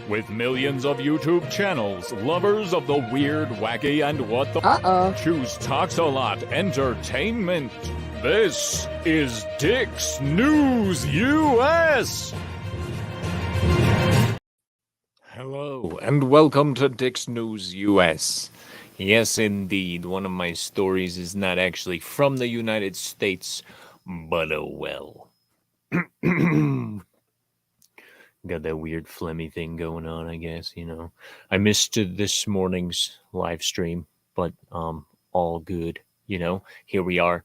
With millions of YouTube channels, lovers of the weird, wacky, and what the choose talks a lot entertainment. This is Dix News U.S. Hello, and welcome to Dix News U.S. Yes, indeed, one of my stories is not actually from the United States, but oh well. Got that weird phlegmy thing going on, I guess, you know. I missed this morning's live stream, but all good, you know. Here we are,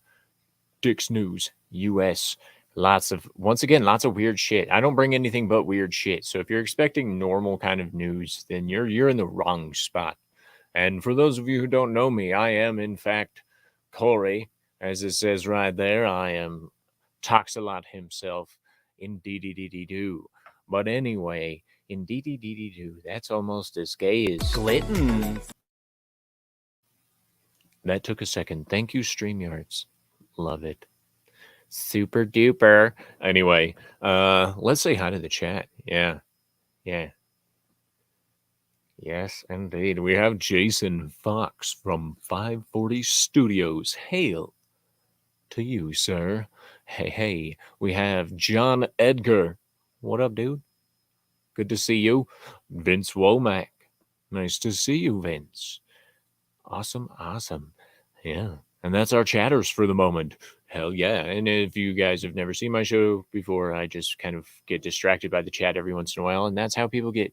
Dix News U.S. Once again, lots of weird shit. I don't bring anything but weird shit. So if you're expecting normal kind of news, then you're in the wrong spot. And for those of you who don't know me, I am in fact Cory, as it says right there. I am Toxalot himself. Indeed-do. But anyway, indeed-do. That's almost as gay as Glitten. That took a second. Thank you, StreamYards. Love it. Super duper. Anyway, let's say hi to the chat. Yeah. Yes, indeed. We have Jason Fox from 540 Studios. Hail to you, sir. Hey. We have John Edgar. What up, dude? Good to see you. Vince Womack. Nice to see you, Vince. Awesome. Yeah. And that's our chatters for the moment. Hell yeah. And if you guys have never seen my show before, I just kind of get distracted by the chat every once in a while. And that's how people get,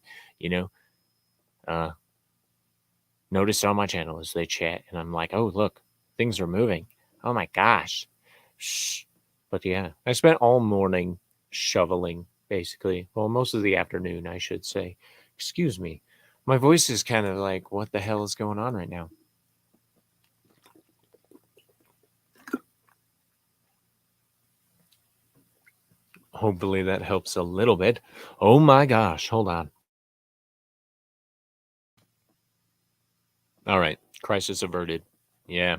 noticed on my channel as they chat. And I'm like, oh, look, things are moving. Oh my gosh. Shh. But yeah, I spent all morning shoveling, basically. Well, most of the afternoon, I should say. Excuse me. My voice is kind of like, what the hell is going on right now? Hopefully that helps a little bit. Oh my gosh, hold on. All right, crisis averted. Yeah.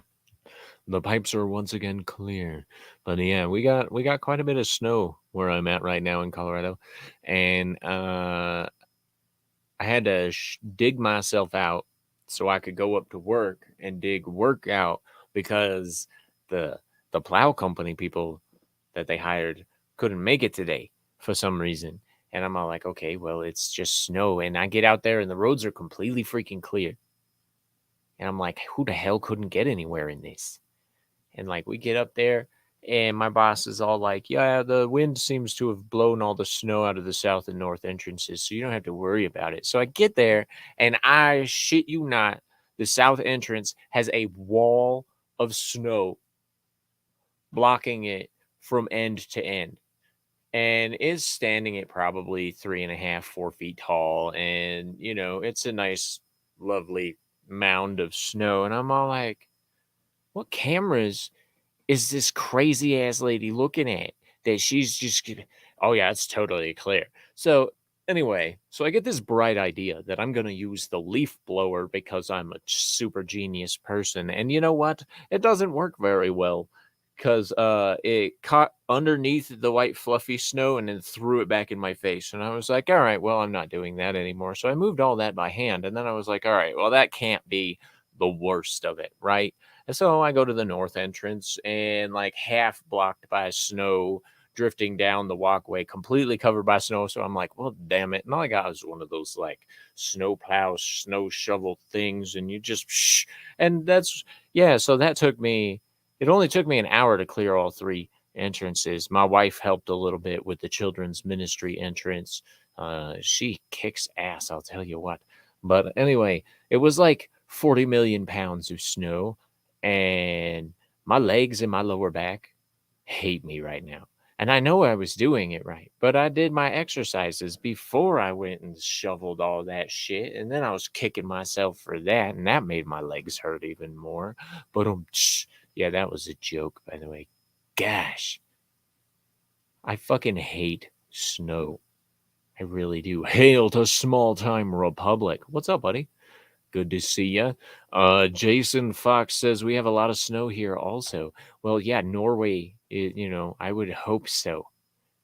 The pipes are once again clear. But yeah, we got quite a bit of snow where I'm at right now in Colorado. And I had to dig myself out so I could go up to work and dig work out because the plow company people that they hired couldn't make it today for some reason. And I'm all like, okay, well, it's just snow. And I get out there and the roads are completely freaking clear. And I'm like, who the hell couldn't get anywhere in this? And like we get up there and my boss is all like, yeah, the wind seems to have blown all the snow out of the south and north entrances, so you don't have to worry about it. So I get there and I shit you not, the south entrance has a wall of snow blocking it from end to end. And is standing at probably 3.5, 4 feet tall. And, it's a nice, lovely mound of snow. And I'm all like, what cameras is this crazy ass lady looking at that she's just, oh yeah, it's totally clear. So anyway, I get this bright idea that I'm going to use the leaf blower because I'm a super genius person. And you know what? It doesn't work very well because it caught underneath the white fluffy snow and then threw it back in my face. And I was like, all right, well, I'm not doing that anymore. So I moved all that by hand. And then I was like, all right, well, that can't be the worst of it, right? And so I go to the north entrance and like half blocked by snow drifting down the walkway, completely covered by snow. So I'm like, well, damn it. And all I got was one of those like snow plow, snow shovel things. And you just, and that's, yeah. So it only took me an hour to clear all 3 entrances. My wife helped a little bit with the children's ministry entrance. She kicks ass, I'll tell you what. But anyway, it was like 40 million pounds of snow. And my legs and my lower back hate me right now. And I know I was doing it right, but I did my exercises before I went and shoveled all that shit. And then I was kicking myself for that. And that made my legs hurt even more. But yeah, that was a joke, by the way. Gosh, I fucking hate snow. I really do. Hail to small time Republic. What's up, buddy? Good to see ya. Jason Fox says we have a lot of snow here also. Well, yeah, Norway, I would hope so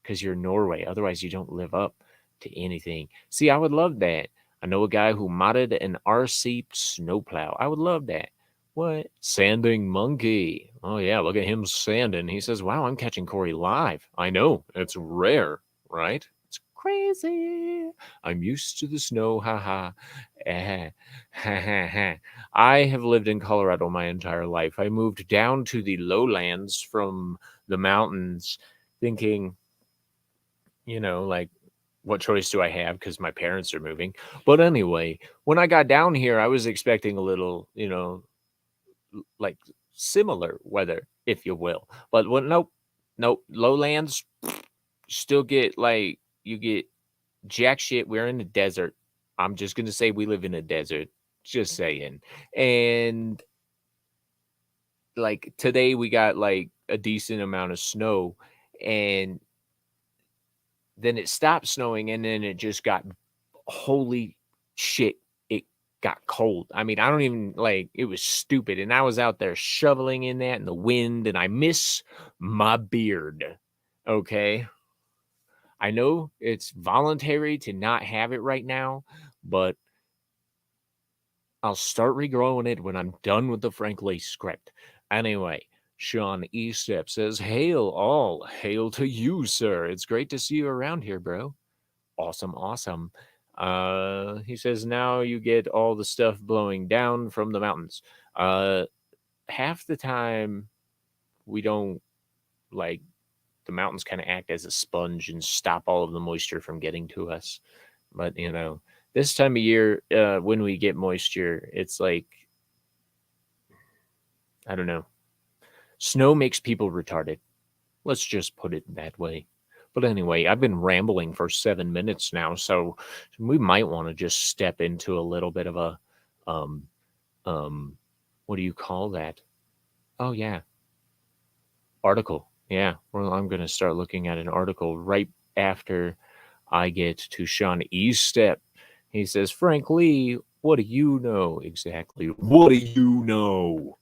because you're Norway. Otherwise, you don't live up to anything. See, I would love that. I know a guy who modded an RC snowplow. I would love that. What? Sanding monkey. Oh, yeah, look at him sanding. He says, wow, I'm catching Cory live. I know, it's rare, right? It's crazy. I'm used to the snow, haha. Eh, ha ha ha. I have lived in Colorado my entire life. I moved down to the lowlands from the mountains thinking, like, what choice do I have? Because my parents are moving. But anyway, when I got down here, I was expecting a little, like similar weather, if you will. But nope, nope. Lowlands still get like you get jack shit. We're in the desert. I'm just gonna say we live in a desert. Just saying. And like today we got like a decent amount of snow, and then it stopped snowing, and then it just got holy shit, it got cold. I mean, I don't even like it was stupid. And I was out there shoveling in that in the wind, and I miss my beard. Okay. I know it's voluntary to not have it right now, but I'll start regrowing it when I'm done with the Frank Lee script. Anyway, Sean Estep says, Hail all. Hail to you, sir. It's great to see you around here, bro. Awesome, awesome. He says now you get all the stuff blowing down from the mountains. Half the time we don't like the mountains kind of act as a sponge and stop all of the moisture from getting to us. But this time of year, when we get moisture, it's like I don't know. Snow makes people retarded. Let's just put it that way. But anyway, I've been rambling for 7 minutes now, so we might want to just step into a little bit of a um what do you call that? Oh yeah, article. Yeah. Well, I'm going to start looking at an article right after I get to Sean Estep. He says, Frank Lee, what do you know exactly? What do you know?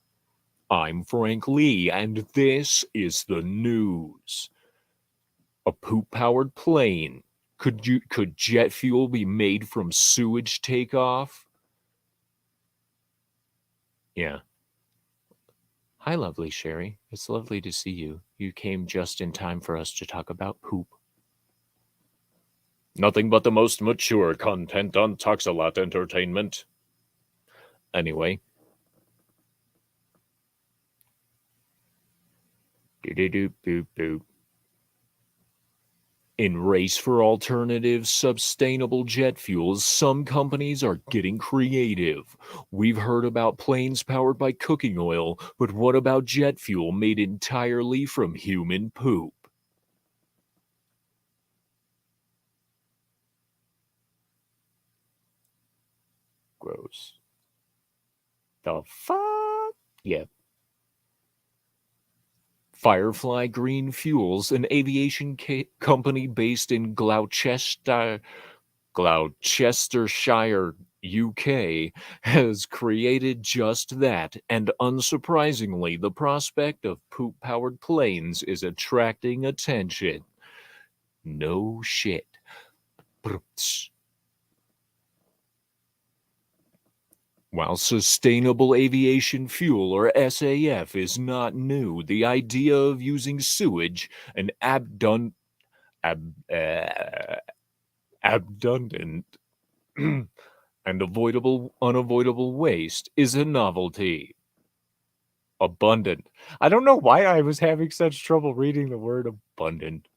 I'm Frank Lee, and this is the news. A poop-powered plane. Could jet fuel be made from sewage takeoff? Yeah. Hi, lovely Sherry. It's lovely to see you. You came just in time for us to talk about poop. Nothing but the most mature content on Toxalot Entertainment. Anyway. Boop. In race for alternative, sustainable jet fuels, some companies are getting creative. We've heard about planes powered by cooking oil, but what about jet fuel made entirely from human poop? Gross. The fuck? Yep. Firefly Green Fuels, an aviation company based in Gloucestershire, UK, has created just that, and unsurprisingly, the prospect of poop-powered planes is attracting attention. No shit. Brts. While sustainable aviation fuel, or SAF, is not new, the idea of using sewage, an abundant and unavoidable waste, is a novelty. Abundant. I don't know why I was having such trouble reading the word abundant.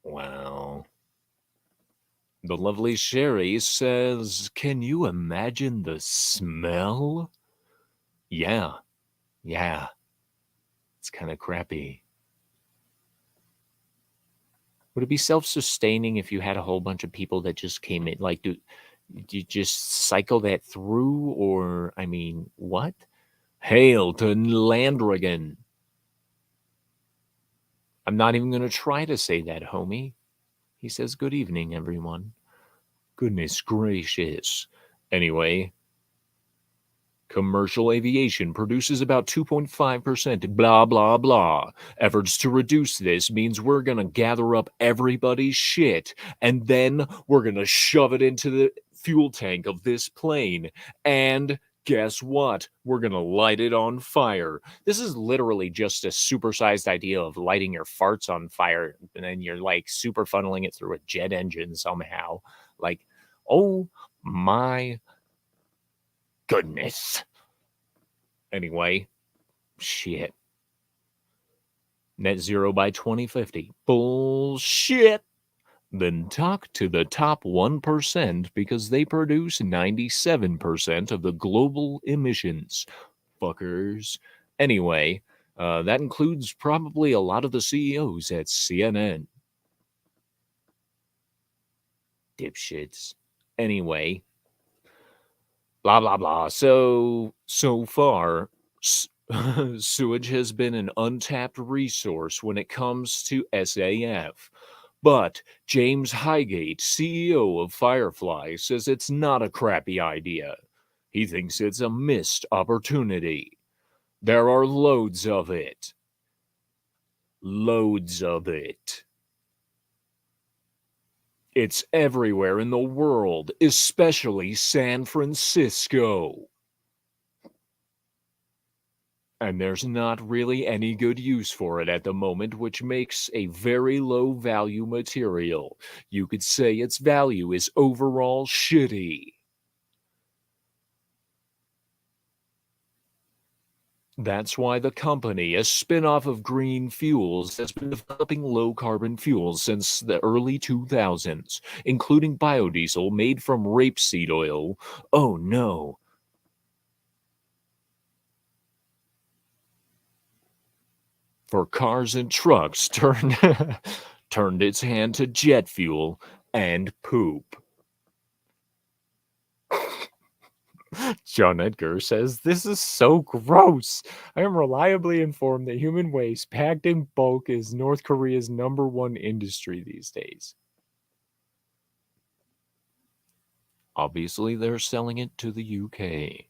Wow. The lovely Sherry says, can you imagine the smell? Yeah. It's kind of crappy. Would it be self-sustaining if you had a whole bunch of people that just came in? Like, do you just cycle that through? Or, I mean, what? Hail to Landrigan. I'm not even going to try to say that, homie. He says, good evening, everyone. Goodness gracious. Anyway, Commercial aviation produces about 2.5%, blah, blah, blah. Efforts to reduce this means we're going to gather up everybody's shit and then we're going to shove it into the fuel tank of this plane. And guess what? We're going to light it on fire. This is literally just a supersized idea of lighting your farts on fire and then you're like super funneling it through a jet engine somehow. Like, oh my goodness. Anyway, shit. Net zero by 2050. Bullshit. Then talk to the top 1% because they produce 97% of the global emissions. Fuckers. Anyway, that includes probably a lot of the CEOs at CNN. Dipshits. Anyway, blah, blah, blah. So far, sewage has been an untapped resource when it comes to SAF. But James Highgate, CEO of Firefly, says it's not a crappy idea. He thinks it's a missed opportunity. There are loads of it. Loads of it. It's everywhere in the world, especially San Francisco. And there's not really any good use for it at the moment, which makes a very low value material. You could say its value is overall shitty. That's why the company, a spin-off of Green Fuels, has been developing low-carbon fuels since the early 2000s, including biodiesel made from rapeseed oil. Oh no. For cars and trucks turned its hand to jet fuel and poop. John Edgar says, "This is so gross. I am reliably informed that human waste packed in bulk is North Korea's #1 industry these days." Obviously, they're selling it to the UK.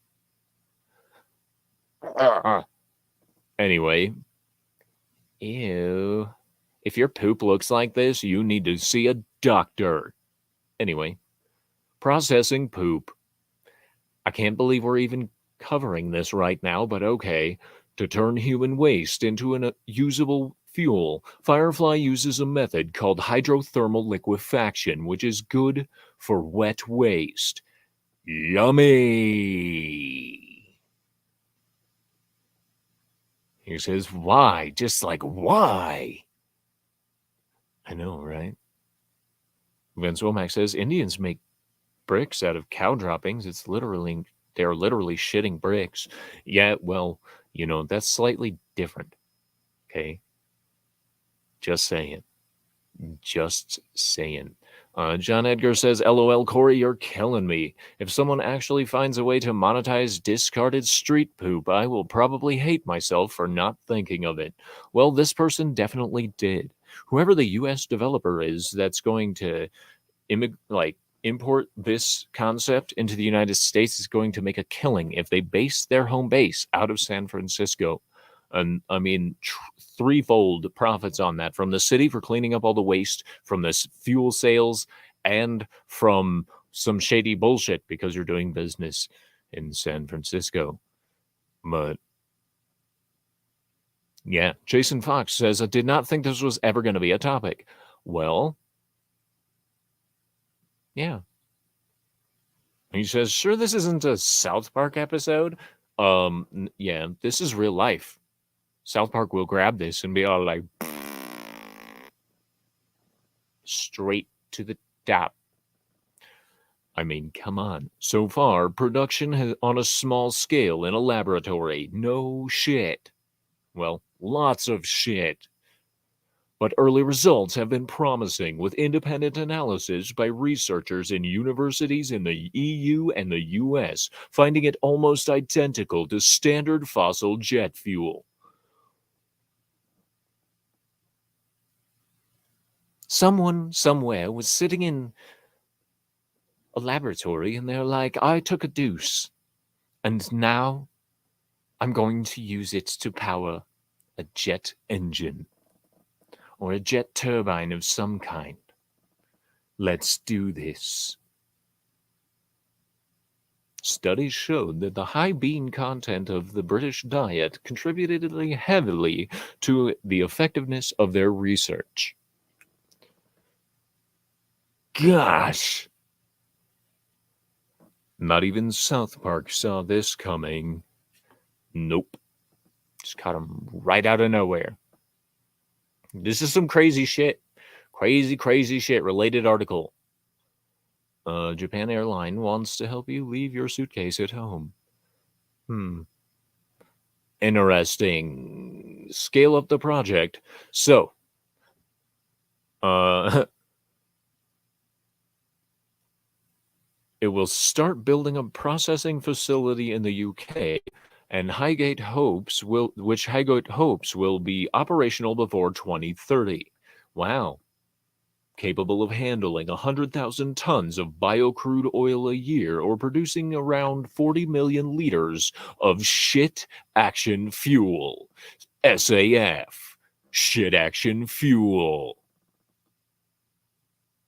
Anyway, ew. If your poop looks like this, you need to see a doctor. Anyway, processing poop. I can't believe we're even covering this right now, but okay. To turn human waste into a usable fuel, Firefly uses a method called hydrothermal liquefaction, which is good for wet waste. Yummy! He says, why? Just like, why? I know, right? Vince Womack says, Indians make bricks out of cow droppings. They're literally shitting bricks. Yeah, well, that's slightly different. Okay. Just saying. Just saying. John Edgar says, LOL, Cory, you're killing me. If someone actually finds a way to monetize discarded street poop, I will probably hate myself for not thinking of it. Well, this person definitely did. Whoever the U.S. developer is that's going to import this concept into the United States is going to make a killing if they base their home base out of San Francisco. And I mean, threefold profits on that from the city for cleaning up all the waste, from this fuel sales, and from some shady bullshit because you're doing business in San Francisco. But yeah, Jason Fox says, I did not think this was ever going to be a topic. Well, yeah. He says, sure, this isn't a South Park episode. Yeah, this is real life. South Park will grab this and be all like, straight to the top. I mean, come on. So far, production has on a small scale in a laboratory. No shit. Well, lots of shit. But early results have been promising with independent analysis by researchers in universities in the EU and the US, finding it almost identical to standard fossil jet fuel. Someone somewhere was sitting in a laboratory and they're like, I took a deuce. And now I'm going to use it to power a jet engine or a jet turbine of some kind. Let's do this. Studies showed that the high bean content of the British diet contributed heavily to the effectiveness of their research. Gosh! Not even South Park saw this coming. Nope. Just caught him right out of nowhere. This is some crazy shit. Crazy shit. Related article. Japan Airline wants to help you leave your suitcase at home. Interesting. Scale up the project. So, it will start building a processing facility in the UK, and Highgate hopes will be operational before 2030. Wow. Capable of handling 100,000 tons of bio-crude oil a year or producing around 40 million liters of shit action fuel. SAF. Shit action fuel.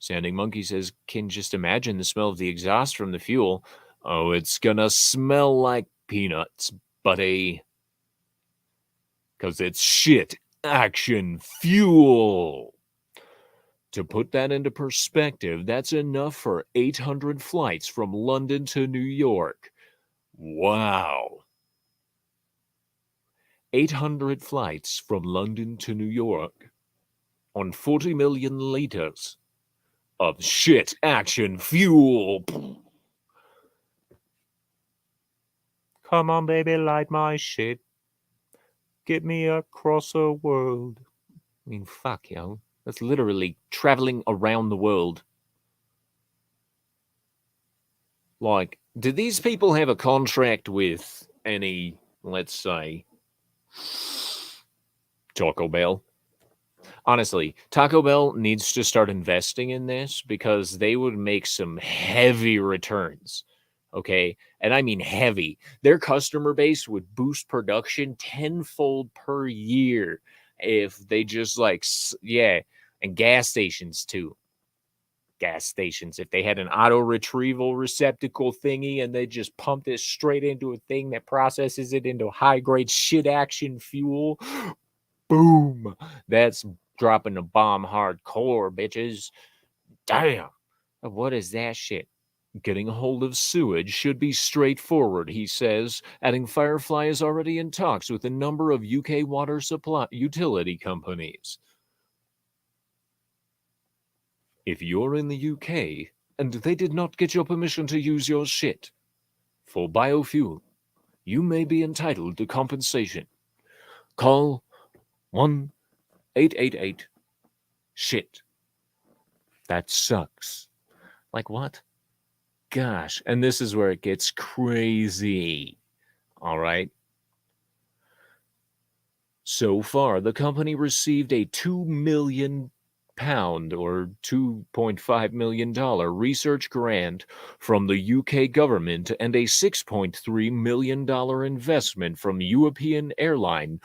Standing Monkey says, can just imagine the smell of the exhaust from the fuel. Oh, it's gonna smell like peanuts, buddy. Because it's shit action fuel. To put that into perspective, that's enough for 800 flights from London to New York. Wow. 800 flights from London to New York on 40 million liters of shit action fuel. Come on, baby, light my shit. Get me across the world. I mean, fuck, yo. That's literally traveling around the world. Like, do these people have a contract with any, let's say, Taco Bell? Honestly, Taco Bell needs to start investing in this because they would make some heavy returns. Okay. And I mean heavy. Their customer base would boost production tenfold per year if they just yeah. And gas stations too. Gas stations. If they had an auto retrieval receptacle thingy and they just pumped it straight into a thing that processes it into high grade shit action fuel. Boom. That's dropping a bomb hardcore, bitches. Damn. What is that shit? Getting a hold of sewage should be straightforward, he says, adding Firefly is already in talks with a number of UK water supply utility companies. If you're in the UK and they did not get your permission to use your shit for biofuel, you may be entitled to compensation. Call 1-888-SHIT. That sucks. Like what? Gosh. And this is where it gets crazy. All right. So far, the company received a £2 million or $2.5 million research grant from the UK government and a $6.3 million investment from European airline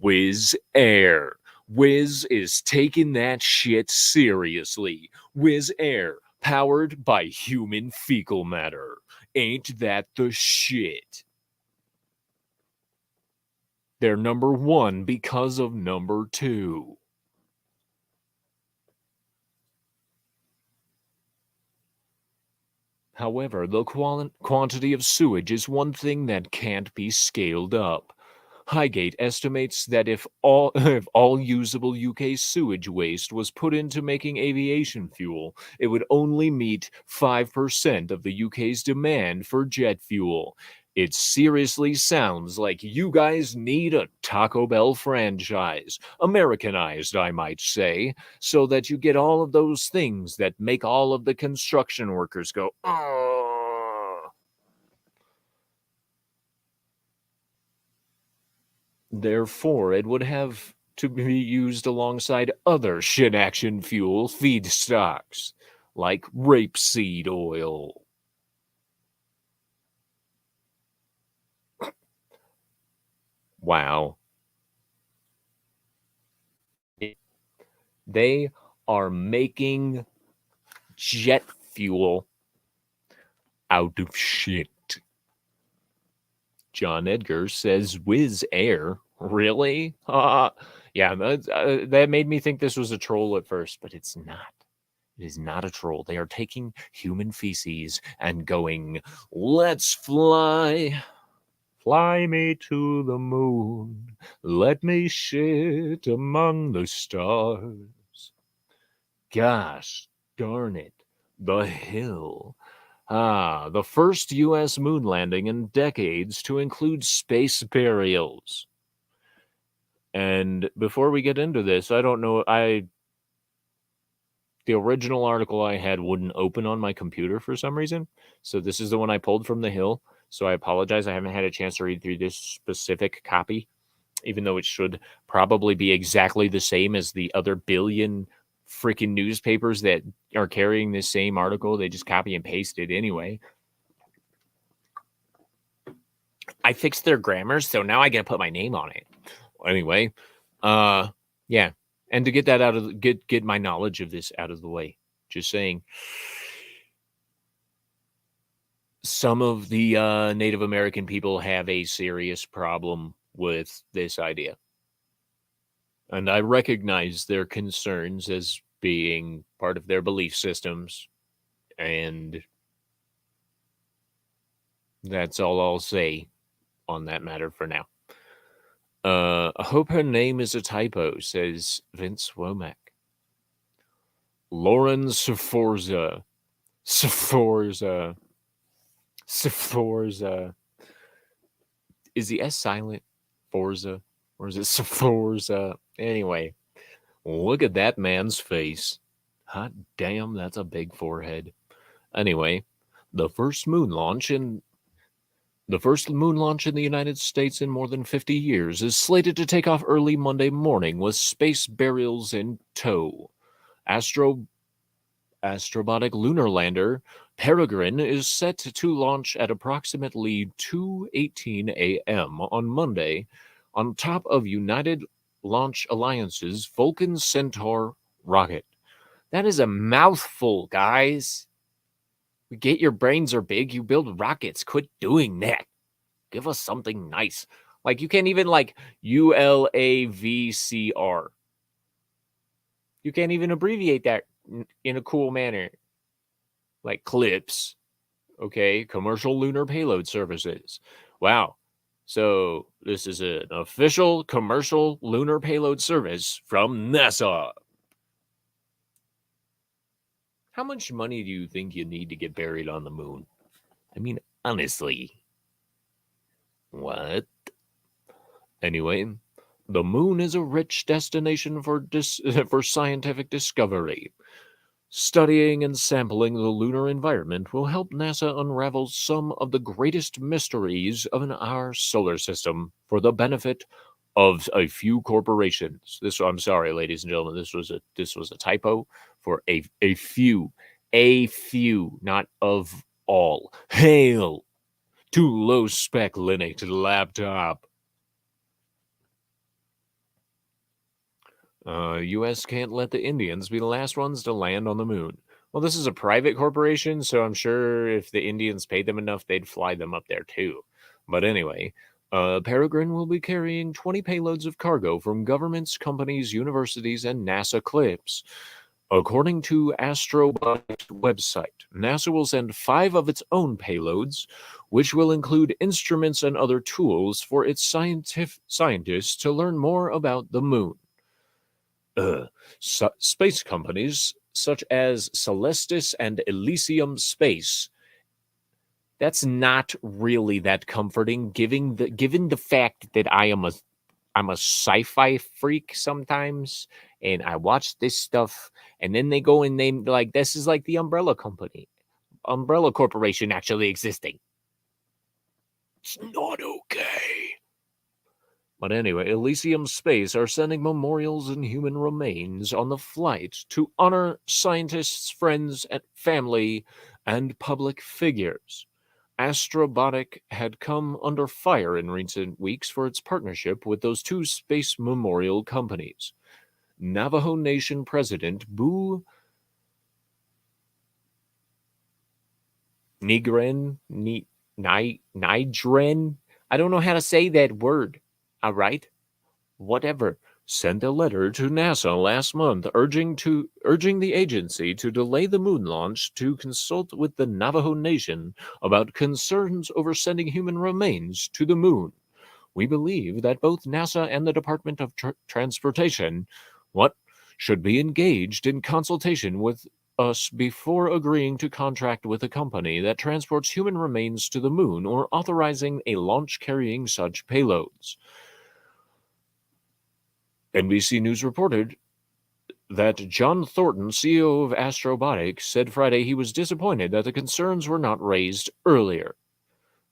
Wizz Air. Wizz is taking that shit seriously. Wizz Air, powered by human fecal matter. Ain't that the shit? They're number one because of number two. However, the quantity of sewage is one thing that can't be scaled up. Highgate estimates that if all if all usable UK sewage waste was put into making aviation fuel, it would only meet 5% of the UK's demand for jet fuel. It seriously sounds like you guys need a Taco Bell franchise, Americanized, I might say, so that you get all of those things that make all of the construction workers go, oh. Therefore, it would have to be used alongside other shit action fuel feedstocks, like rapeseed oil. Wow. They are making jet fuel out of shit. John Edgar says Wizz Air. Really? Yeah, that made me think this was a troll at first, but it's not. It is not a troll. They are taking human feces and going, let's fly. Fly me to the moon. Let me shit among the stars. Gosh darn it. The hill. The first U.S. moon landing in decades to include space burials. And before we get into this, I don't know, the original article I had wouldn't open on my computer for some reason. So this is the one I pulled from the Hill. So I apologize. I haven't had a chance to read through this specific copy, even though it should probably be exactly the same as the other billion freaking newspapers that are carrying this same article. They just copy and paste it anyway. I fixed their grammar, so now I get to put my name on it. Anyway, yeah. And to get that out of get my knowledge of this out of the way, just saying. Some of the Native American people have a serious problem with this idea. And I recognize their concerns as being part of their belief systems. And that's all I'll say on that matter for now. I hope her name is a typo, says Vince Womack. Lauren Sforza. Sforza. Is the S silent? Forza? Or is it Sforza? Anyway, look at that man's face. Hot damn, that's a big forehead. Anyway, the first moon launch in the United States in more than 50 years is slated to take off early Monday morning with space burials in tow. Astrobotic lunar lander Peregrine is set to launch at approximately 2:18 a.m. on Monday on top of United Launch Alliance's Vulcan Centaur rocket. That is a mouthful, guys. Get your brains are big, you build rockets. Quit doing that. Give us something nice. Like, you can't even, like, ULAVCR. You can't even abbreviate that in a cool manner. Like CLIPS. Okay, Commercial Lunar Payload Services. Wow. So this is an official commercial lunar payload service from NASA. How much money do you think you need to get buried on the moon? I mean, honestly. What? Anyway, the moon is a rich destination for scientific discovery. Studying and sampling the lunar environment will help NASA unravel some of the greatest mysteries of our solar system for the benefit of a few corporations. I'm sorry, ladies and gentlemen, this was a typo for a few, not of all. Hail to low spec Linux laptop. U.S. can't let the Indians be the last ones to land on the moon. Well, this is a private corporation, so I'm sure if the Indians paid them enough, they'd fly them up there too. But anyway, Peregrine will be carrying 20 payloads of cargo from governments, companies, universities, and NASA CLIPS. According to Astrobotic's website, NASA will send 5 of its own payloads, which will include instruments and other tools for its scientists to learn more about the moon. Space companies such as Celestis and Elysium Space. That's not really that comforting, given the fact that I'm a sci-fi freak sometimes, and I watch this stuff, and then they go and name, like, this is like the Umbrella Corporation actually existing. It's not okay. But anyway, Elysium Space are sending memorials and human remains on the flight to honor scientists, friends, and family, and public figures. Astrobotic had come under fire in recent weeks for its partnership with those two space memorial companies. Navajo Nation President Boo Nigren, Nigren, I don't know how to say that word. All right, whatever. Sent a letter to NASA last month urging the agency to delay the moon launch to consult with the Navajo Nation about concerns over sending human remains to the moon. We believe that both NASA and the Department of Transportation what should be engaged in consultation with us before agreeing to contract with a company that transports human remains to the moon or authorizing a launch carrying such payloads. NBC News reported that John Thornton, CEO of Astrobotic, said Friday he was disappointed that the concerns were not raised earlier.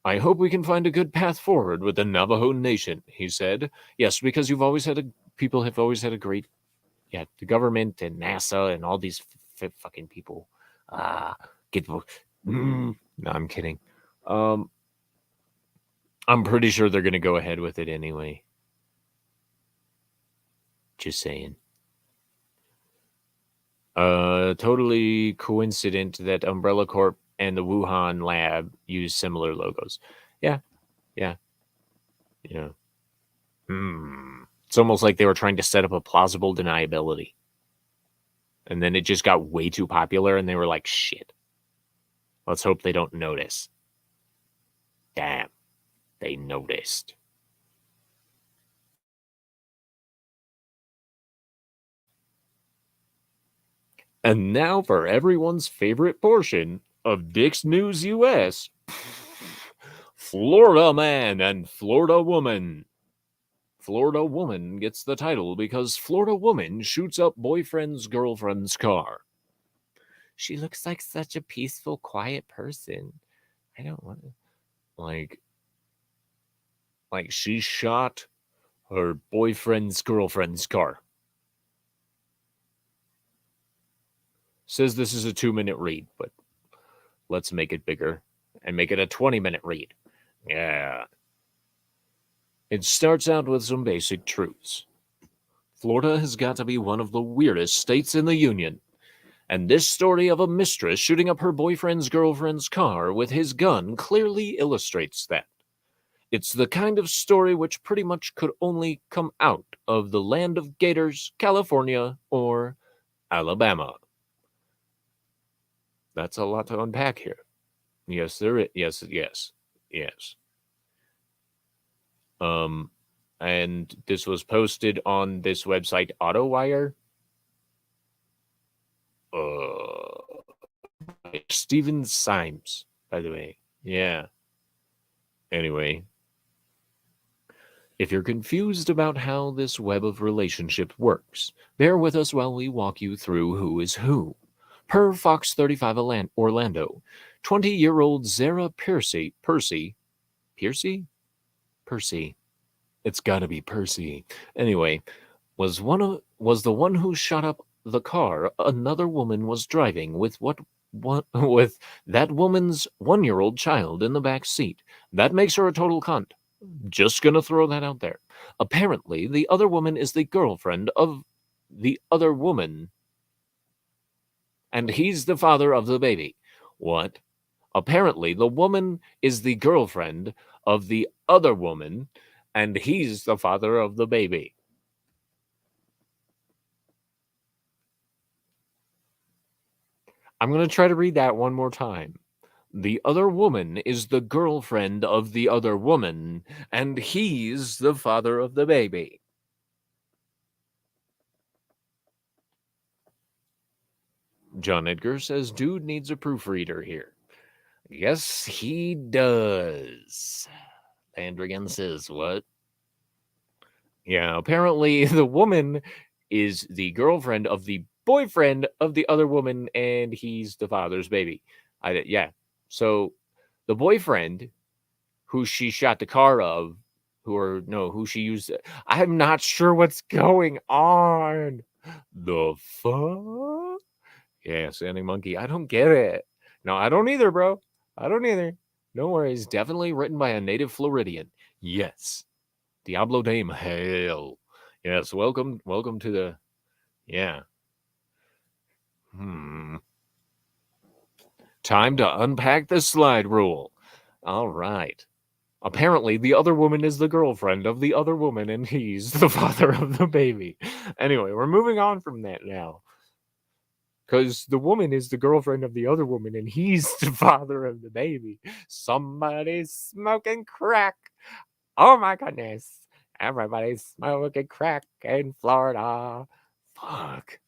I hope we can find a good path forward with the Navajo Nation, he said. Yes, because people have always had a great, the government and NASA and all these fucking people. Get, no, I'm kidding. I'm pretty sure they're going to go ahead with it anyway. Just saying. Totally coincident that Umbrella Corp and the Wuhan lab use similar logos. Yeah. It's almost like they were trying to set up a plausible deniability. And then it just got way too popular and they were like, shit. Let's hope they don't notice. Damn. They noticed. And now for everyone's favorite portion of Dix News U.S. Florida man and Florida woman. Florida woman gets the title because Florida woman shoots up boyfriend's girlfriend's car. She looks like such a peaceful, quiet person. I don't want to. Like she shot her boyfriend's girlfriend's car. Says this is a 2-minute read, but let's make it bigger and make it a 20-minute read. Yeah. It starts out with some basic truths. Florida has got to be one of the weirdest states in the union. And this story of a mistress shooting up her boyfriend's girlfriend's car with his gun clearly illustrates that. It's the kind of story which pretty much could only come out of the land of gators, California, or Alabama. That's a lot to unpack here. Yes, there is. Yes. And this was posted on this website, AutoWire. Steven Symes, by the way. Yeah. Anyway, if you're confused about how this web of relationship works, bear with us while we walk you through who is who. Per Fox 35 Orlando, 20-year-old Zara Percy, it's gotta be Percy. Anyway, was the one who shot up the car another woman was driving with with that woman's 1-year-old child in the back seat. That makes her a total cunt. Just gonna throw that out there. Apparently, the other woman is the girlfriend of the other woman, and he's the father of the baby. What? Apparently, the woman is the girlfriend of the other woman, and he's the father of the baby. I'm going to try to read that one more time. The other woman is the girlfriend of the other woman, and he's the father of the baby. John Edgar says, dude needs a proofreader here. Yes, he does. Landrigan says, what? Yeah, apparently the woman is the girlfriend of the boyfriend of the other woman, and he's the father's baby. So the boyfriend who she shot the car of, who she used. I'm not sure what's going on. The fuck? Yeah, Standing Monkey. I don't get it. No, I don't either, bro. I don't either. No worries. Definitely written by a native Floridian. Yes. Diablo Dame Hail. Yes, welcome to the yeah. Hmm. Time to unpack the slide rule. All right. Apparently, the other woman is the girlfriend of the other woman, and he's the father of the baby. Anyway, we're moving on from that now. Because the woman is the girlfriend of the other woman, and he's the father of the baby. Somebody's smoking crack. Oh my goodness. Everybody's smoking crack in Florida. Fuck.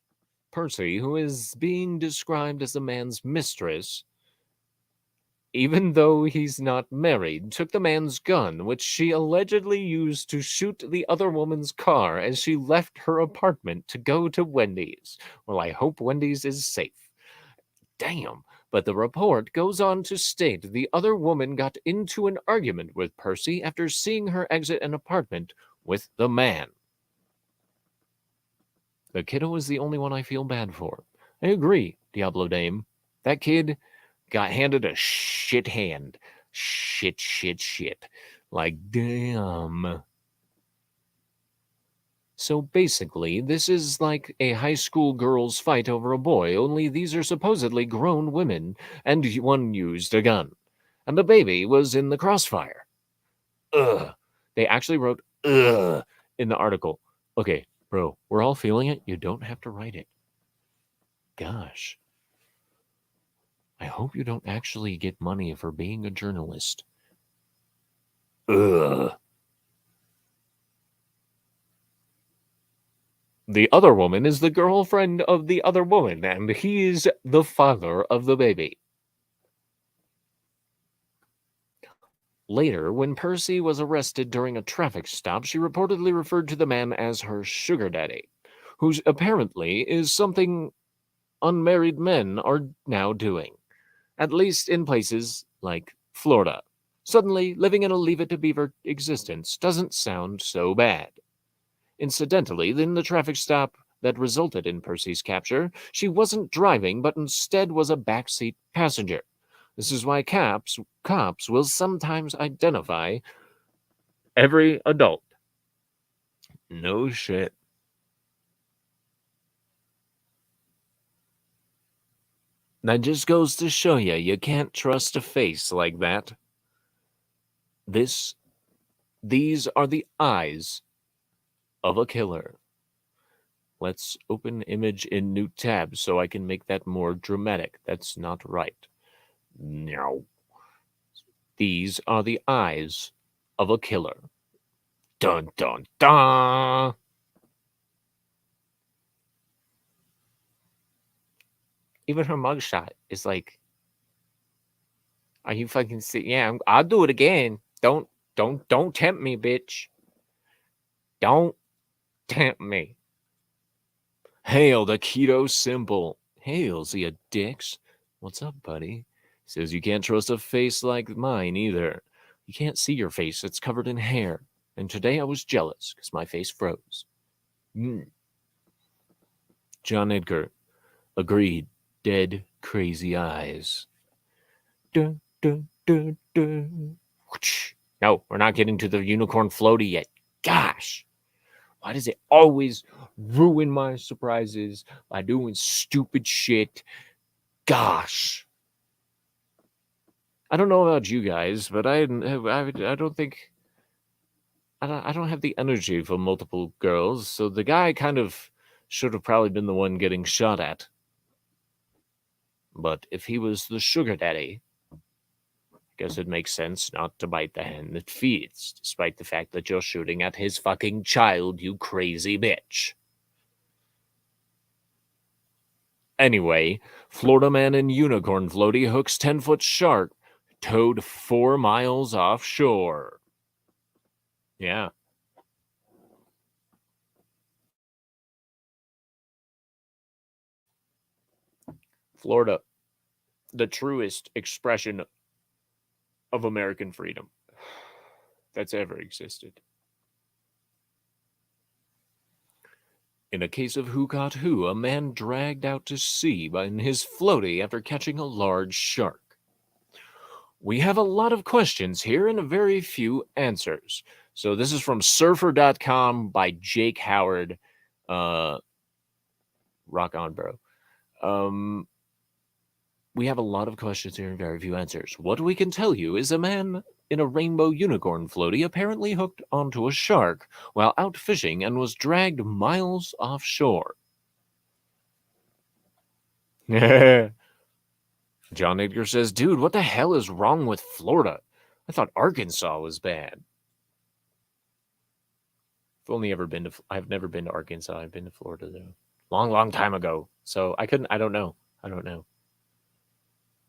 Percy, who is being described as the man's mistress, even though he's not married, took the man's gun, which she allegedly used to shoot the other woman's car as she left her apartment to go to Wendy's. Well, I hope Wendy's is safe. Damn. But the report goes on to state the other woman got into an argument with Percy after seeing her exit an apartment with the man. The kiddo is the only one I feel bad for. I agree, Diablo Dame. That kid got handed a shit hand. Shit. Like, damn. So basically, this is like a high school girls fight over a boy, only these are supposedly grown women, and one used a gun. And the baby was in the crossfire. Ugh. They actually wrote ugh in the article. Okay, bro, we're all feeling it. You don't have to write it. Gosh. I hope you don't actually get money for being a journalist. Ugh. The other woman is the girlfriend of the other woman, and he's the father of the baby. Later, when Percy was arrested during a traffic stop, she reportedly referred to the man as her sugar daddy, who apparently is something unmarried men are now doing, at least in places like Florida. Suddenly, living in a Leave It to Beaver existence doesn't sound so bad. Incidentally, in the traffic stop that resulted in Percy's capture, she wasn't driving, but instead was a backseat passenger. This is why cops will sometimes identify every adult. No shit. That just goes to show you can't trust a face like that. These are the eyes of a killer. Let's open image in new tab so I can make that more dramatic. That's not right. No. These are the eyes of a killer. Dun dun dun. Even her mugshot is like, are you fucking sick? Yeah, I'll do it again. Don't tempt me, bitch. Don't tempt me. Hail the keto symbol. Hail, see a Dix. What's up, buddy? Says you can't trust a face like mine either. You can't see your face, it's covered in hair. And today I was jealous because my face froze. John Edgar. Agreed. Dead, crazy eyes. Dun, dun, dun, dun. No, we're not getting to the unicorn floaty yet. Gosh. Why does it always ruin my surprises by doing stupid shit? Gosh. I don't know about you guys, but I don't think I don't have the energy for multiple girls, so the guy kind of should have probably been the one getting shot at. But if he was the sugar daddy, I guess it makes sense not to bite the hand that feeds, despite the fact that you're shooting at his fucking child, you crazy bitch. Anyway, Florida man in unicorn floaty hooks 10-foot shark towed 4 miles offshore. Yeah. Florida, the truest expression of American freedom that's ever existed. In a case of who caught who, a man dragged out to sea in his floaty after catching a large shark. We have a lot of questions here and a very few answers. So this is from surfer.com by Jake Howard. Rock on, bro. We have a lot of questions here and very few answers. What we can tell you is a man in a rainbow unicorn floaty apparently hooked onto a shark while out fishing and was dragged miles offshore. John Edgar says, dude, what the hell is wrong with Florida? I thought Arkansas was bad. I've never been to Arkansas. I've been to Florida though. Long time ago. So I don't know.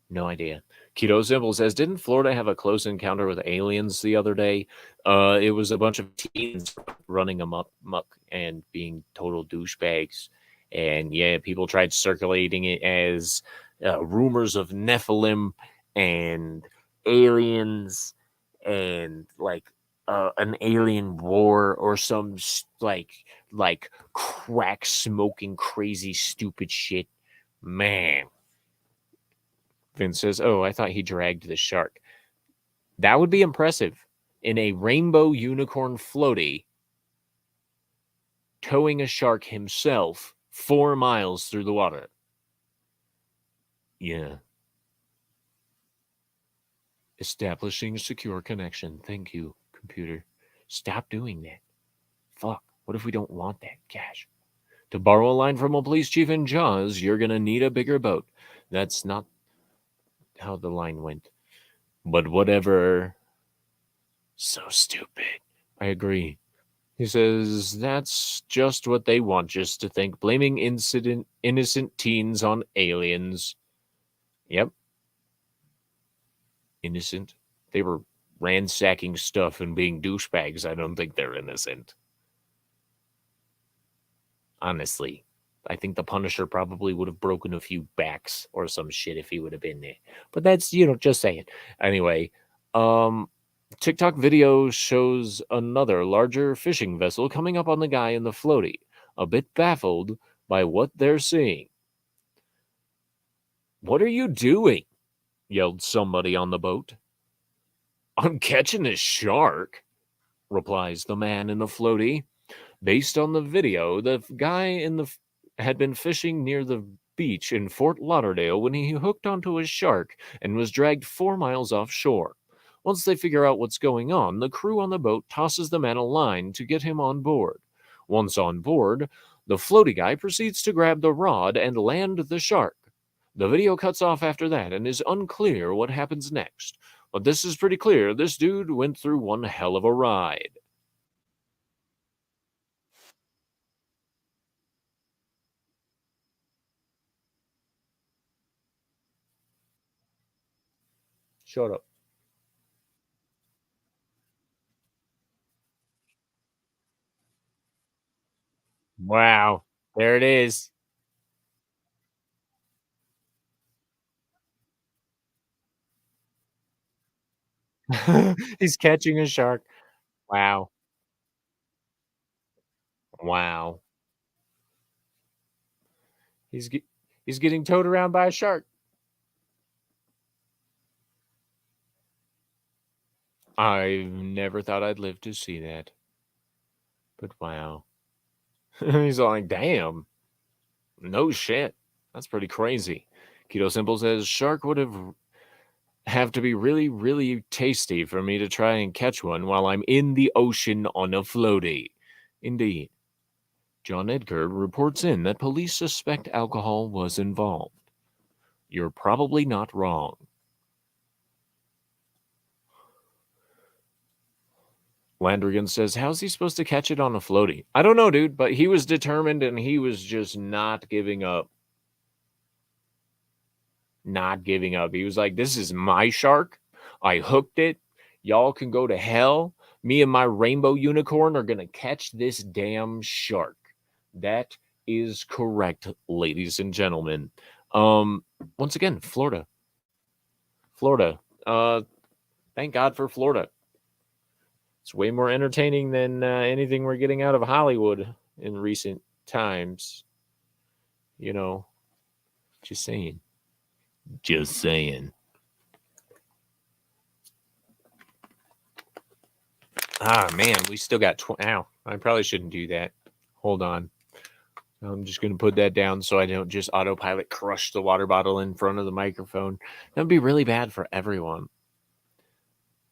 No idea. Keto Simple says, didn't Florida have a close encounter with aliens the other day? It was a bunch of teens running amok and being total douchebags. And yeah, people tried circulating it as rumors of Nephilim and aliens and like an alien war or some like crack smoking crazy stupid shit. Man. Vince says, oh, I thought he dragged the shark. That would be impressive. In a rainbow unicorn floaty, towing a shark himself 4 miles through the water. Yeah. Establishing a secure connection. Thank you, computer. Stop doing that. Fuck. What if we don't want that cash? To borrow a line from a police chief in Jaws, you're going to need a bigger boat. That's not how the line went. But whatever. So stupid. I agree. He says that's just what they want us to think, blaming innocent teens on aliens. Yep. Innocent. They were ransacking stuff and being douchebags. I don't think they're innocent. Honestly. I think the Punisher probably would have broken a few backs or some shit if he would have been there. But that's, just saying. Anyway, TikTok video shows another larger fishing vessel coming up on the guy in the floaty, a bit baffled by what they're seeing. What are you doing? Yelled somebody on the boat. I'm catching a shark, replies the man in the floaty. Based on the video, the guy had been fishing near the beach in Fort Lauderdale when he hooked onto a shark and was dragged 4 miles offshore. Once they figure out what's going on, the crew on the boat tosses the man a line to get him on board. Once on board, the floaty guy proceeds to grab the rod and land the shark. The video cuts off after that and is unclear what happens next. But this is pretty clear. This dude went through one hell of a ride. Shut up. Wow. There it is. He's catching a shark. Wow. Wow. He's ge- he's getting towed around by a shark. I never thought I'd live to see that. But wow. He's like, damn. No shit. That's pretty crazy. Keto Simple says shark would have to be really, really tasty for me to try and catch one while I'm in the ocean on a floaty. Indeed. John Edgar reports in that police suspect alcohol was involved. You're probably not wrong. Landrigan says, how's he supposed to catch it on a floaty? I don't know, dude, but he was determined and he was just not giving up. Not giving up. He was like, this is my shark. I hooked it. Y'all can go to hell. Me and my rainbow unicorn are going to catch this damn shark. That is correct, ladies and gentlemen. Once again, Florida. Florida. Thank God for Florida. It's way more entertaining than anything we're getting out of Hollywood in recent times. Just saying. Just saying. Ah, man, we still got ow, I probably shouldn't do that. Hold on. I'm just going to put that down so I don't just autopilot crush the water bottle in front of the microphone. That would be really bad for everyone.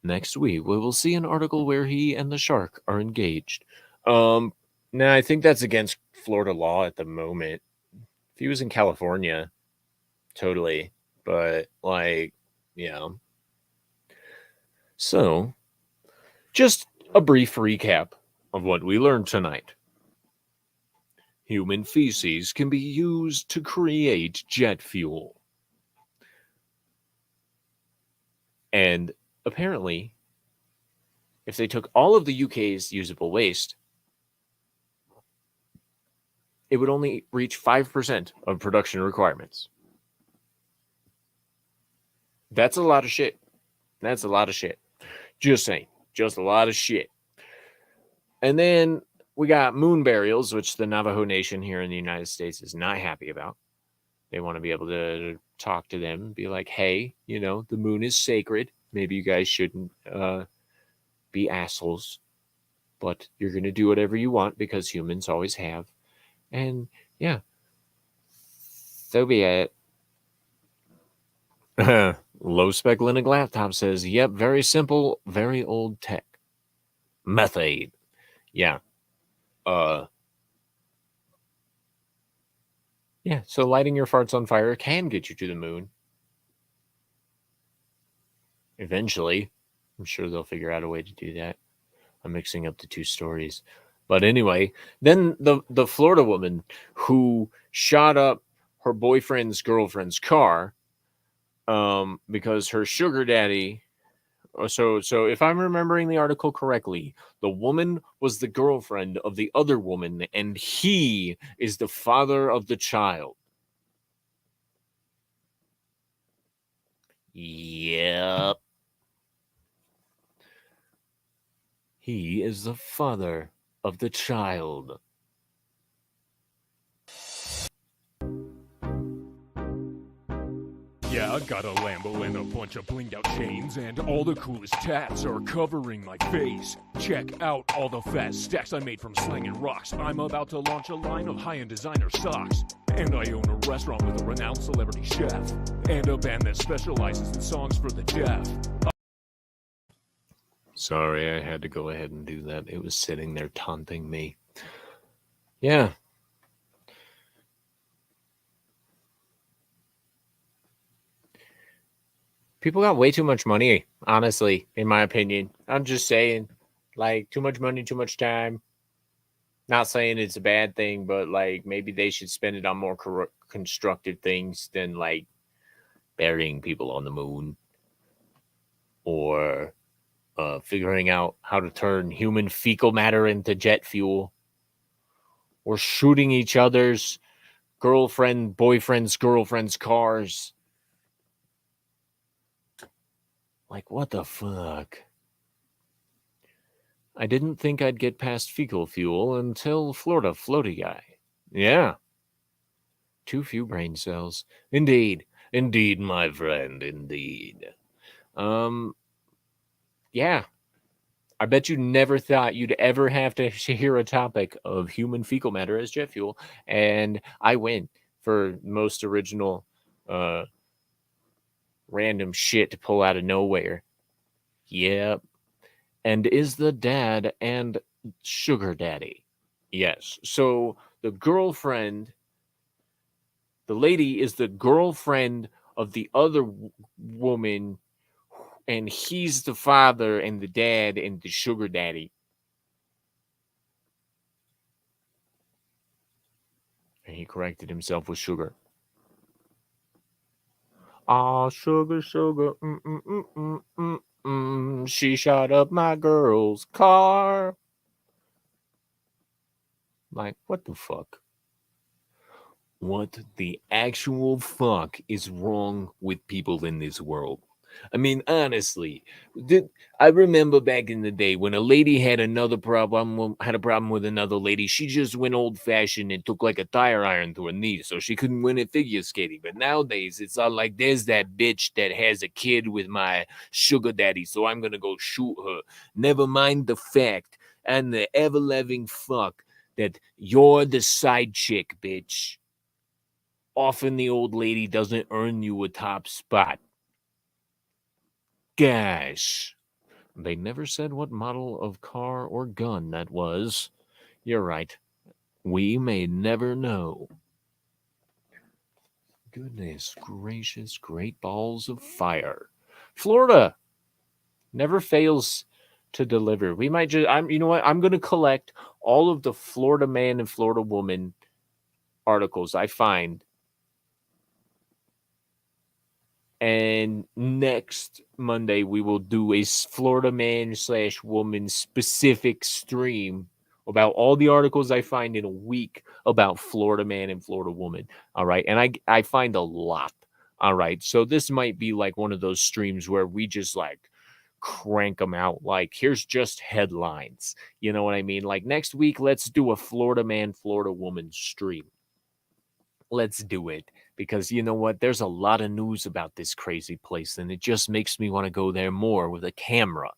Next week, we will see an article where he and the shark are engaged. No, I think that's against Florida law at the moment. If he was in California, totally. But, like, yeah. So, just a brief recap of what we learned tonight. Human feces can be used to create jet fuel. And apparently, if they took all of the UK's usable waste, it would only reach 5% of production requirements. That's a lot of shit. That's a lot of shit. Just saying. Just a lot of shit. And then we got moon burials, which the Navajo Nation here in the United States is not happy about. They want to be able to talk to them, be like, hey, the moon is sacred. Maybe you guys shouldn't be assholes, but you're going to do whatever you want because humans always have. And yeah, so be it. Low spec Linux laptop says, yep, very simple, very old tech. Methane. Yeah. Yeah, so lighting your farts on fire can get you to the moon. Eventually. I'm sure they'll figure out a way to do that. I'm mixing up the two stories. But anyway, then the Florida woman who shot up her boyfriend's girlfriend's car because her sugar daddy. So if I'm remembering the article correctly, the woman was the girlfriend of the other woman, and he is the father of the child. Yep. He is the father of the child. Yeah, I got a Lambo and a bunch of blinged out chains, and all the coolest tats are covering my face. Check out all the fat stacks I made from slinging rocks. I'm about to launch a line of high-end designer socks. And I own a restaurant with a renowned celebrity chef, and a band that specializes in songs for the deaf. Sorry, I had to go ahead and do that. It was sitting there taunting me. Yeah. People got way too much money, honestly, in my opinion. I'm just saying, like, too much money, too much time. Not saying it's a bad thing, but, like, maybe they should spend it on more constructive things than, like, burying people on the moon or figuring out how to turn human fecal matter into jet fuel or shooting each other's boyfriends' cars. Like, what the fuck? I didn't think I'd get past fecal fuel until Florida floaty guy. Yeah. Too few brain cells. Indeed. Indeed, my friend. Indeed. Yeah. I bet you never thought you'd ever have to hear a topic of human fecal matter as jet fuel. And I win for most original random shit to pull out of nowhere. Yep. And is the dad and sugar daddy. Yes. So the lady is the girlfriend of the other woman, and he's the father and the dad and the sugar daddy. And he corrected himself with sugar. Ah, sugar, sugar, she shot up my girl's car. Like, what the fuck? What the actual fuck is wrong with people in this world? I mean, honestly, I remember back in the day when a lady had had a problem with another lady. She just went old fashioned and took like a tire iron to her knee, so she couldn't win at figure skating. But nowadays, it's all like, there's that bitch that has a kid with my sugar daddy, so I'm gonna go shoot her. Never mind the fact and the ever loving fuck that you're the side chick, bitch. Often the old lady doesn't earn you a top spot. Gosh. They never said what model of car or gun that was. You're right. We may never know. Goodness gracious, great balls of fire. Florida never fails to deliver. We might just, you know what? I'm going to collect all of the Florida man and Florida woman articles I find, and next Monday we will do a Florida man/woman specific stream about all the articles I find in a week about Florida man and Florida woman. All right. And I find a lot. All right. So this might be like one of those streams where we just like crank them out. Like, here's just headlines. You know what I mean? Like next week, let's do a Florida man, Florida woman stream. Let's do it, because you know what? There's a lot of news about this crazy place, and it just makes me want to go there more with a camera.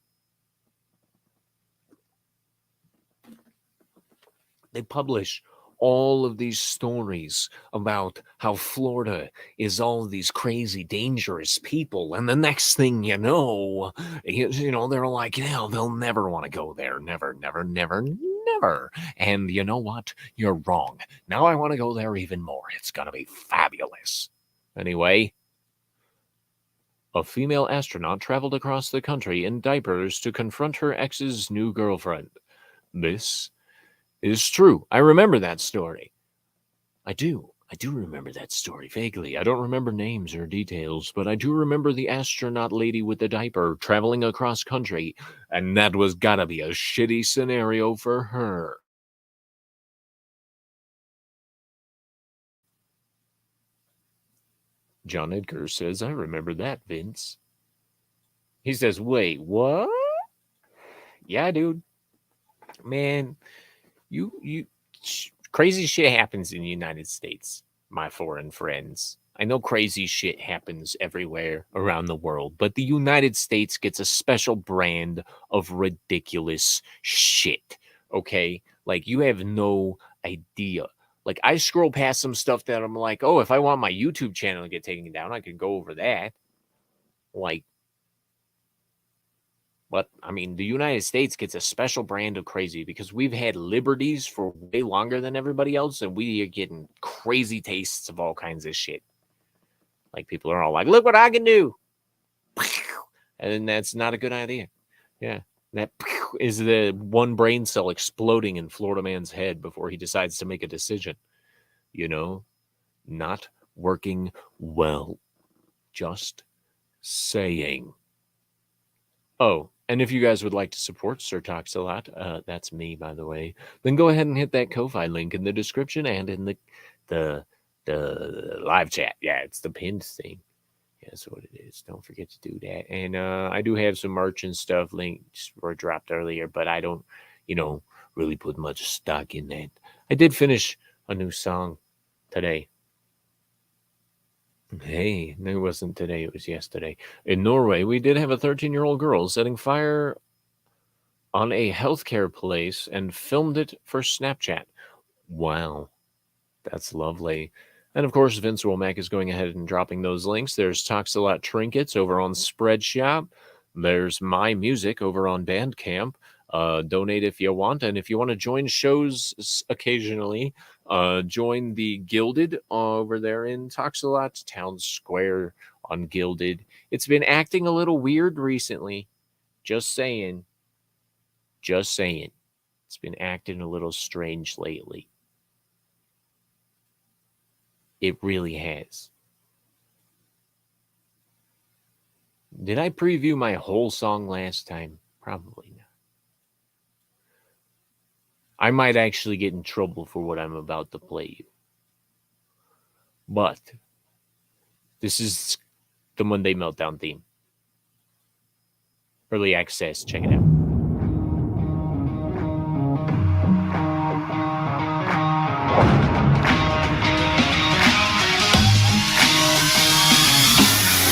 They publish all of these stories about how Florida is all these crazy, dangerous people, and the next thing you know, they're like, they'll never want to go there. Never, never, never, never. And you know what? You're wrong. Now I want to go there even more. It's going to be fabulous. Anyway, a female astronaut traveled across the country in diapers to confront her ex's new girlfriend. This is true. I remember that story. I do. I do remember that story vaguely. I don't remember names or details, but I do remember the astronaut lady with the diaper traveling across country, and that was gotta be a shitty scenario for her. John Edgar says, I remember that, Vince. He says, wait, what? Yeah, dude. Man, crazy shit happens in the United States, my foreign friends. I know crazy shit happens everywhere around the world, but the United States gets a special brand of ridiculous shit. Okay? Like, you have no idea. Like, I scroll past some stuff that I'm like, oh, if I want my YouTube channel to get taken down, I could go over that. Like, but I mean, the United States gets a special brand of crazy because we've had liberties for way longer than everybody else, and we are getting crazy tastes of all kinds of shit. Like, people are all like, look what I can do. And that's not a good idea. Yeah. That is the one brain cell exploding in Florida man's head before he decides to make a decision. Not working well. Just saying. Oh, and if you guys would like to support Sir Talks a Lot, that's me, by the way, then go ahead and hit that Ko-Fi link in the description and in the live chat. Yeah, it's the pinned thing. Yeah, that's what it is. Don't forget to do that. And I do have some merch and stuff links were dropped earlier, but I don't, really put much stock in that. I did finish a new song today. Hey, it wasn't today, it was yesterday. In Norway, we did have a 13-year-old girl setting fire on a healthcare place and filmed it for Snapchat. Wow, that's lovely. And of course, Vince Womack is going ahead and dropping those links. There's Talks a Lot Trinkets over on Spreadshop. There's My Music over on Bandcamp. Donate if you want. And if you want to join shows occasionally, join the Gilded over there in Talks a Lot Town Square on Gilded. It's been acting a little weird recently. Just saying. Just saying. It's been acting a little strange lately. It really has. Did I preview my whole song last time? Probably not. I might actually get in trouble for what I'm about to play you. But this is the Monday Meltdown theme. Early access. Check it out.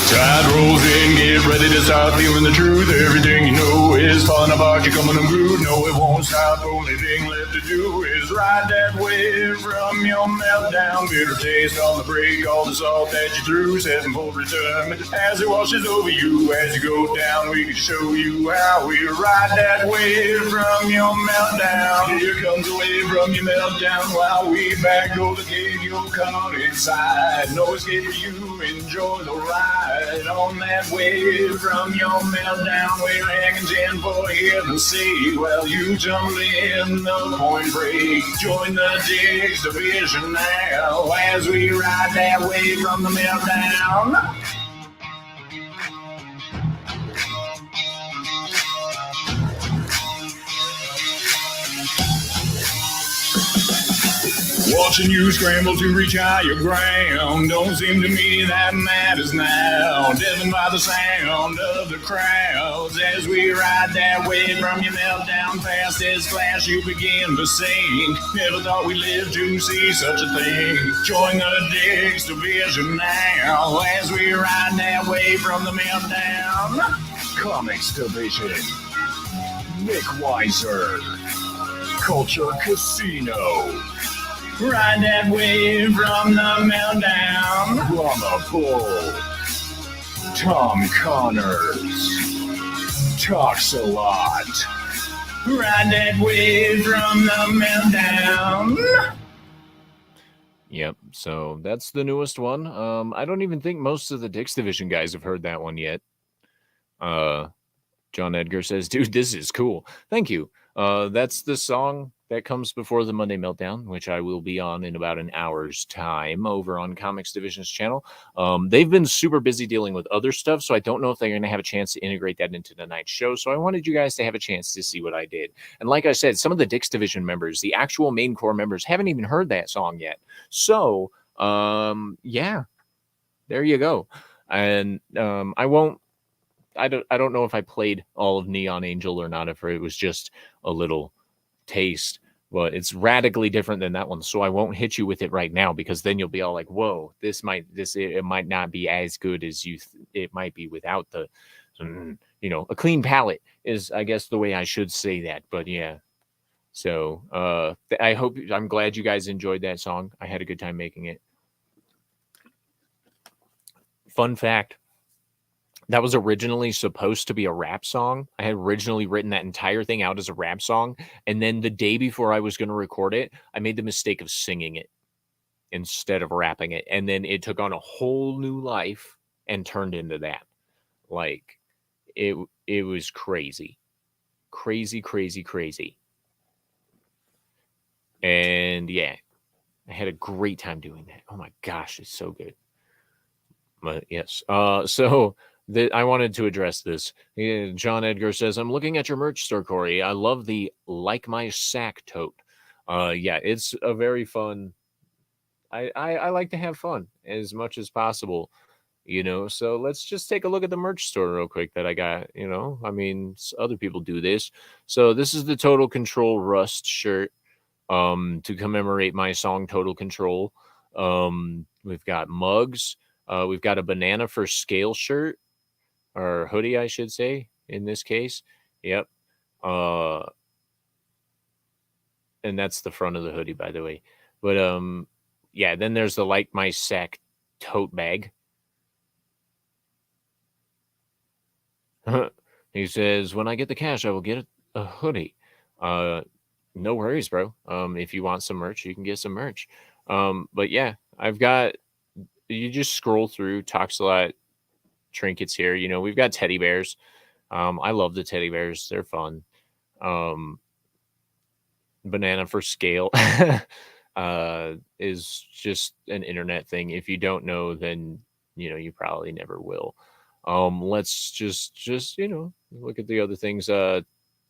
Tide rolls in, get ready to start feeling the truth. Everything you know is falling apart, you're coming unglued. No, it won't stop, only thing left to do is ride that wave from your meltdown. Bitter taste on the break, all the salt that you threw, setting for return. As it washes over you, as you go down, we can show you how we ride that wave from your meltdown. Here comes a wave from your meltdown, while we back over the gate, you're caught inside. No escape for you, enjoy the ride. On that wave from your meltdown, we're hanging 10 for heaven's sake. Well, you tumble in the point break. Join the Dix division now as we ride that wave from the meltdown. Watching you scramble to reach higher ground don't seem to me that matters now. Deafened by the sound of the crowds as we ride that wave from your meltdown. Fast as flash you begin to sing. Never thought we'd live to see such a thing. Join the Dix division now as we ride that wave from the meltdown. Comics division. Nick Weiser. Culture Casino. Ride that wave from the meltdown. Drama Bull. Tom Connors. Talks a lot. Ride that wave from the meltdown. Yep. So that's the newest one. I don't even think most of the Dix Division guys have heard that one yet. John Edgar says, dude, this is cool. Thank you. That's the song that comes before the Monday Meltdown, which I will be on in about an hour's time over on Comics Division's channel. They've been super busy dealing with other stuff, so I don't know if they're going to have a chance to integrate that into tonight's show. So I wanted you guys to have a chance to see what I did. And like I said, some of the Dix Division members, the actual main core members, haven't even heard that song yet. So, yeah, there you go. And I don't know if I played all of Neon Angel or not, if it was just a little taste, but it's radically different than that one. So I won't hit you with it right now, because then you'll be all like, whoa, it might not be as good as it might be without the, a clean palette is, I guess, the way I should say that. But yeah. So I'm glad you guys enjoyed that song. I had a good time making it. Fun fact. That was originally supposed to be a rap song. I had originally written that entire thing out as a rap song. And then the day before I was going to record it, I made the mistake of singing it instead of rapping it. And then it took on a whole new life and turned into that. Like, it was crazy. Crazy, crazy, crazy. And yeah, I had a great time doing that. Oh my gosh, it's so good. But yes. So I wanted to address this. John Edgar says, I'm looking at your merch store, Cory. I love the Like My Sack tote. Yeah, it's a very fun. I like to have fun as much as possible, so let's just take a look at the merch store real quick that I got. I mean, other people do this. So this is the Total Control Rust shirt, to commemorate my song Total Control. We've got mugs. We've got a Banana for Scale shirt, or hoodie, I should say, in this case. Yep. And that's the front of the hoodie, by the way. But yeah, then there's the Like My Sack tote bag. He says, when I get the cash, I will get a hoodie. No worries, bro. If you want some merch, you can get some merch. But yeah, you just scroll through Talks a Lot trinkets here. We've got teddy bears. I love the teddy bears. They're fun. Banana for Scale is just an internet thing. If you don't know, then you probably never will. Let's just look at the other things.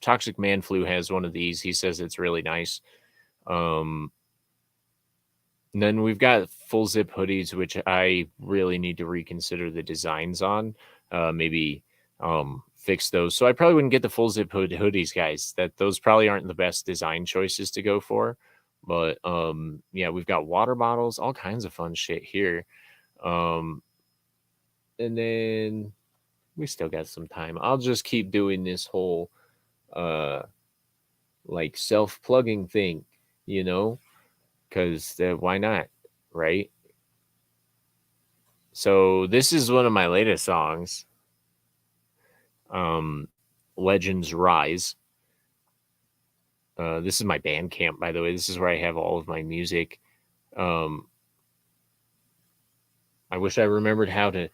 Toxic Man Flu has one of these. He says it's really nice. And then we've got full zip hoodies, which I really need to reconsider the designs on. Maybe fix those. So I probably wouldn't get the full zip hoodies, guys. Those probably aren't the best design choices to go for. But yeah, we've got water bottles, all kinds of fun shit here. And then we still got some time. I'll just keep doing this whole like self-plugging thing, you know, because why not, right? So this is one of my latest songs, Legends Rise. This is my Bandcamp, by the way. This is where I have all of my music. I wish I remembered how to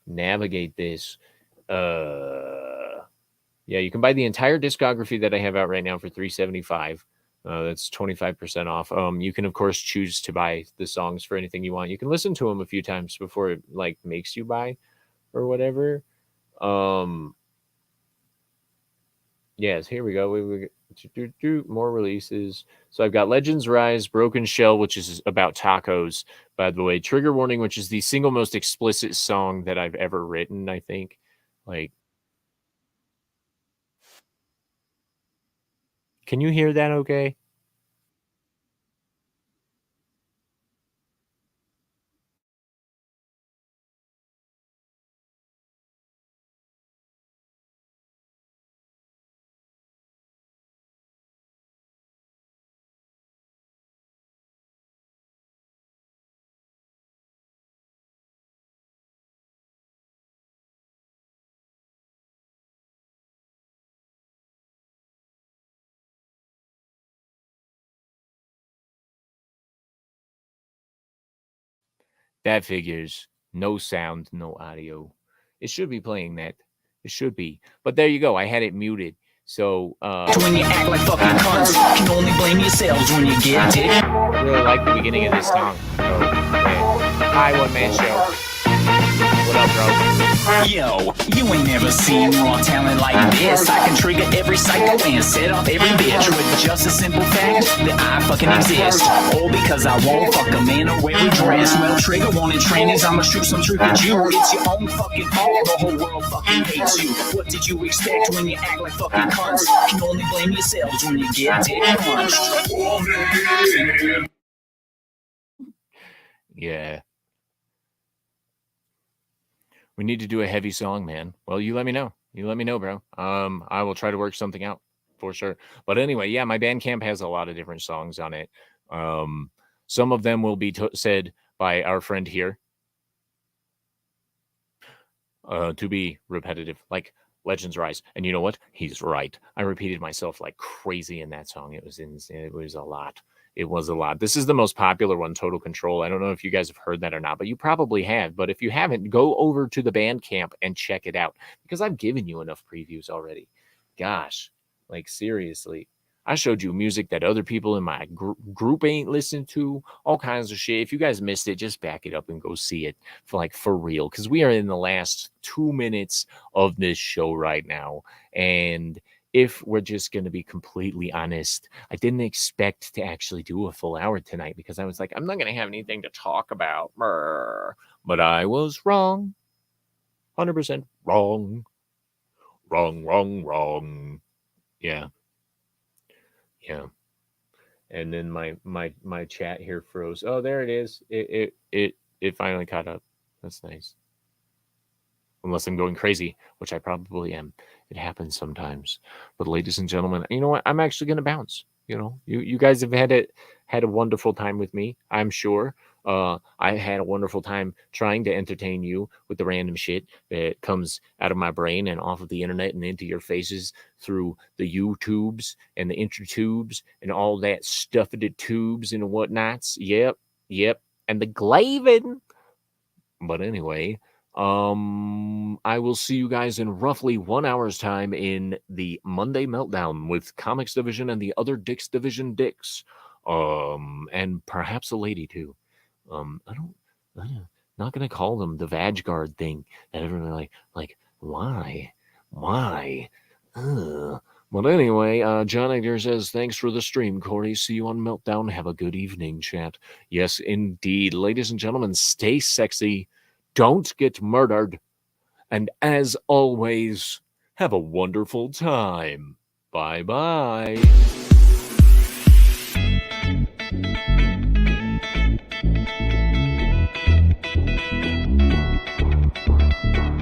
navigate this. Yeah, you can buy the entire discography that I have out right now for $375. That's 25% off. You can of course choose to buy the songs for anything you want. You can listen to them a few times before it like makes you buy or whatever. Yes, here we go. We more releases. So I've got Legends Rise, Broken Shell, which is about tacos, by the way. Trigger Warning, which is the single most explicit song that I've ever written, I think. Like, can you hear that okay? That figures. No sound, no audio. It should be playing that. It should be. But there you go. I had it muted. So when you act like fucking cunts, can only blame yourselves when you get dick. I really like the beginning of this song. So, yeah. Hi, One Man Show. What up, bro? Yo, you ain't never seen raw talent like this. I can trigger every psycho and set off every bitch with just a simple fact that I fucking exist. All because I won't fuck a man or wear a dress. Well, trigger wanted trainings, I'ma shoot some trick at you. It's your own fucking fault, the whole world fucking hates you. What did you expect when you act like fucking cunts? Can only blame yourselves when you get dick punched. Yeah. We need to do a heavy song, man. Well, you let me know. You let me know, bro. I will try to work something out for sure. But anyway, yeah, my Bandcamp has a lot of different songs on it. Some of them will be said by our friend here to be repetitive, like Legends Rise. And you know what? He's right. I repeated myself like crazy in that song. It was a lot. It was a lot. This is the most popular one, Total Control. I don't know if you guys have heard that or not, but you probably have. But if you haven't, go over to the Bandcamp and check it out because I've given you enough previews already. Gosh, like seriously. I showed you music that other people in my group ain't listened to, all kinds of shit. If you guys missed it, just back it up and go see it for real. Because we are in the last 2 minutes of this show right now. And if we're just going to be completely honest, I didn't expect to actually do a full hour tonight because I was like, I'm not going to have anything to talk about. But I was wrong. 100% wrong. Wrong. Yeah. Yeah. And then my chat here froze. Oh, there it is. It finally caught up. That's nice. Unless I'm going crazy, which I probably am. It happens sometimes. But ladies and gentlemen, you know what? I'm actually going to bounce. You know, you guys have had a wonderful time with me, I'm sure. I had a wonderful time trying to entertain you with the random shit that comes out of my brain and off of the internet and into your faces through the YouTubes and the intertubes and all that stuffed tubes and whatnots. Yep. And the glavin. But anyway, I will see you guys in roughly 1 hour's time in the Monday Meltdown with Comics Division and the other Dix Division Dix. And perhaps a lady too. I'm not gonna call them the Vag Guard thing that everyone like why? But anyway, John Edgar says, thanks for the stream, Cory. See you on Meltdown. Have a good evening, chat. Yes, indeed. Ladies and gentlemen, stay sexy. Don't get murdered. And as always, Have a wonderful time. Bye-bye.